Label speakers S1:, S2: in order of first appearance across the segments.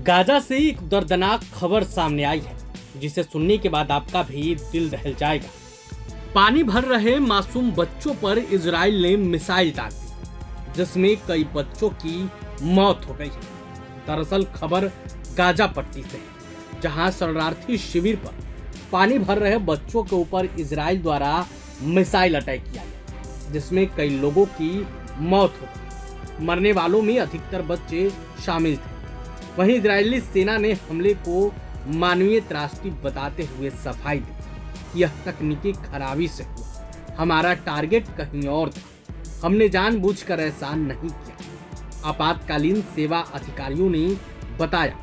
S1: Gaza से एक दर्दनाक खबर सामने आई है जिसे सुनने के बाद आपका भी दिल दहल जाएगा। पानी भर रहे मासूम बच्चों पर इजराइल ने मिसाइल दाग दी जिसमें कई बच्चों की मौत हो गई है। दरअसल खबर गाजा पट्टी से है जहां शरणार्थी शिविर पर पानी भर रहे बच्चों के ऊपर इजराइल द्वारा मिसाइल अटैक किया गया जिसमें कई लोगों की मौत हो गई। मरने वालों में अधिकतर बच्चे शामिल थे। वहीं इजरायली सेना ने हमले को मानवीय त्रासदी बताते हुए सफाई दी कि यह तकनीकी खराबी से हुआ। हमारा टारगेट कहीं और था, हमने जानबूझकर ऐसा नहीं किया। आपातकालीन सेवा अधिकारियों ने बताया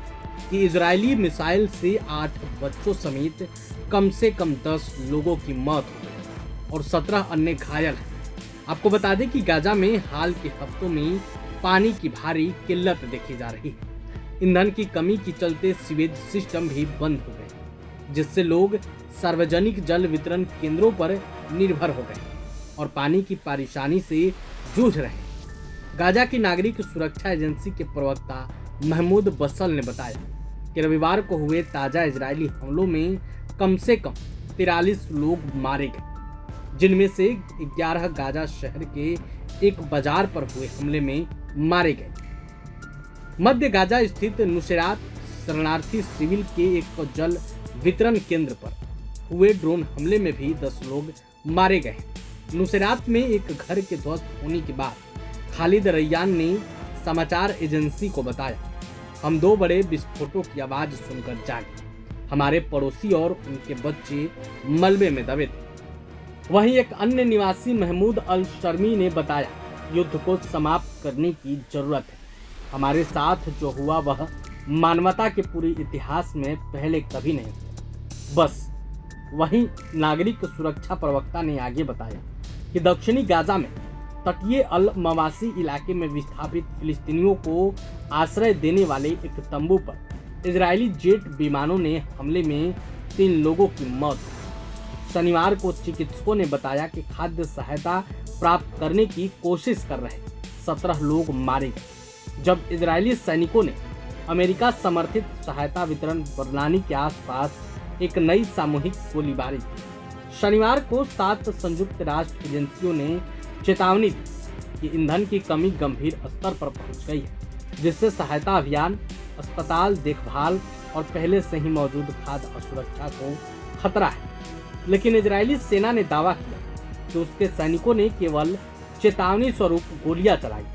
S1: कि इजरायली मिसाइल से 8 बच्चों समेत कम से कम 10 लोगों की मौत हो गई और 17 अन्य घायल हैं। आपको बता दें कि गाजा में हाल के हफ्तों में पानी की भारी किल्लत देखी जा रही है। ईंधन की कमी के चलते सीवेज सिस्टम भी बंद हो गए जिससे लोग सार्वजनिक जल वितरण केंद्रों पर निर्भर हो गए और पानी की परेशानी से जूझ रहे हैं। गाजा की नागरिक सुरक्षा एजेंसी के प्रवक्ता महमूद बसल ने बताया कि रविवार को हुए ताजा इजरायली हमलों में कम से कम 43 लोग मारे गए जिनमें से 11 गाजा शहर के एक बाजार पर हुए हमले में मारे गए। मध्य गाजा स्थित नुसैरात शरणार्थी शिविर के एक जल वितरण केंद्र पर हुए ड्रोन हमले में भी 10 लोग मारे गए। नुसैरात में एक घर के ध्वस्त होने के बाद खालिद रैयान ने समाचार एजेंसी को बताया, हम 2 बड़े विस्फोटों की आवाज सुनकर जागे। हमारे पड़ोसी और उनके बच्चे मलबे में दबे थे। वहीं एक अन्य निवासी महमूद अल शर्मी ने बताया, युद्ध को समाप्त करने की जरूरत है। हमारे साथ जो हुआ वह मानवता के पूरे इतिहास में पहले कभी नहीं हुआ। बस। वहीं नागरिक सुरक्षा प्रवक्ता ने आगे बताया कि दक्षिणी गाजा में तटीय अल मवासी इलाके में विस्थापित फिलिस्तीनियों को आश्रय देने वाले एक तंबू पर इजरायली जेट विमानों ने हमले में 3 लोगों की मौत हुई। शनिवार को चिकित्सकों ने बताया कि खाद्य सहायता प्राप्त करने की कोशिश कर रहे 17 लोग मारे गए जब इजरायली सैनिकों ने अमेरिका समर्थित सहायता वितरण प्रणाली के आसपास एक नई सामूहिक गोलीबारी की। शनिवार को 7 संयुक्त राष्ट्र एजेंसियों ने चेतावनी दी कि ईंधन की कमी गंभीर स्तर पर पहुंच गई है जिससे सहायता अभियान, अस्पताल देखभाल और पहले से ही मौजूद खाद्य सुरक्षा को खतरा है। लेकिन इजरायली सेना ने दावा किया कि उसके सैनिकों ने केवल चेतावनी स्वरूप गोलियां चलाई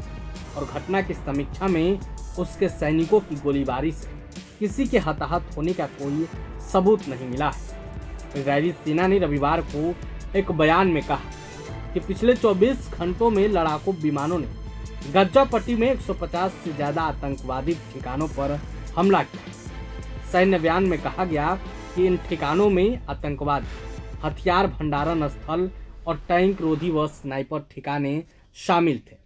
S1: और घटना की समीक्षा में उसके सैनिकों की गोलीबारी से किसी के हताहत होने का कोई सबूत नहीं मिला है। इजरायली सेना ने रविवार को एक बयान में कहा कि पिछले 24 घंटों में लड़ाकू विमानों ने गाजा पट्टी में 150 से ज्यादा आतंकवादी ठिकानों पर हमला किया। सैन्य बयान में कहा गया कि इन ठिकानों में आतंकवादी, हथियार भंडारण स्थल और टैंक रोधी व स्नाइपर ठिकाने शामिल थे।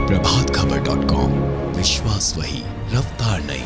S2: प्रभातखबर.com, विश्वास वही, रफ्तार नहीं।